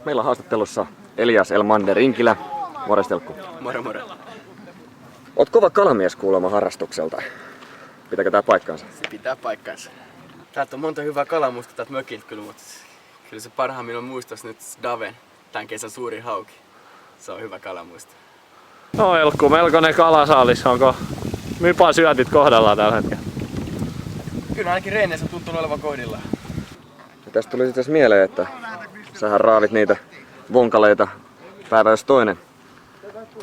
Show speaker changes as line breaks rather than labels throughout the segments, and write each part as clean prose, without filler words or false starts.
Meillä on haastattelussa Elias Elmander Inkilä. Morjesta Elkku.
Moro moro.
Oot kova kalamies kuulemma harrastukselta. Pitääkö tää paikkaansa?
Se pitää paikkansa. Täältä on monta hyvää kalamuista täältä mökiltä kyllä, mutta kyllä se parhaimmin on muistos nyt Daven, tämän kesän suuri hauki. Se on hyvä kalamuisto.
No Elkku, melkoinen kalasaalis. Onko mypa syötit kohdallaan tällä hetkellä?
Kyllä ainakin reeneissä on tuntunut olevan kohdillaan.
Ja tästä tuli sitten mieleen, että sähän raavit niitä vonkaleita päivä jos toinen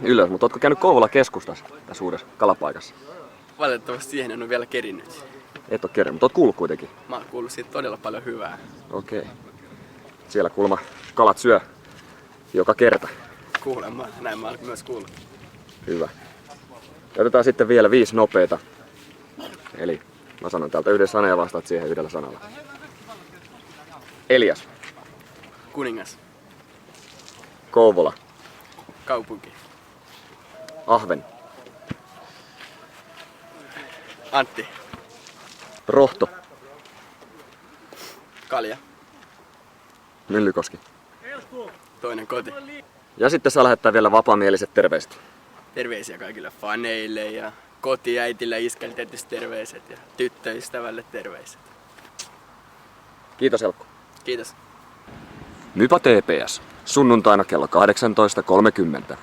ylös, mutta ootko käynyt Kouvola keskustassa tässä uudessa kalapaikassa?
Valitettavasti siihen en ole vielä kerinnyt.
Et oo kerran, mutta oot kuullut kuitenkin.
Mä oon kuullut siitä todella paljon hyvää.
Okei. Siellä kuulemma kalat syö joka kerta.
Kuulemma, näin mä oon myös kuullut.
Hyvä. Ja otetaan sitten vielä 5 nopeita. Eli mä sanon täältä yhden sanan ja vastaat siihen yhdellä sanalla. Elias.
Kuningas.
Kouvola.
Kaupunki.
Ahven.
Antti.
Rohto.
Kalja.
Myllykoski.
Toinen koti.
Ja sitten saa lähettää vielä vapaamieliset terveiset.
Terveisiä kaikille faneille ja kotiäitille ja iskelle tietysti terveiset ja tyttöystävälle terveiset.
Kiitos Elkku.
Kiitos.
Mypa TPS. Sunnuntaina kello 18.30.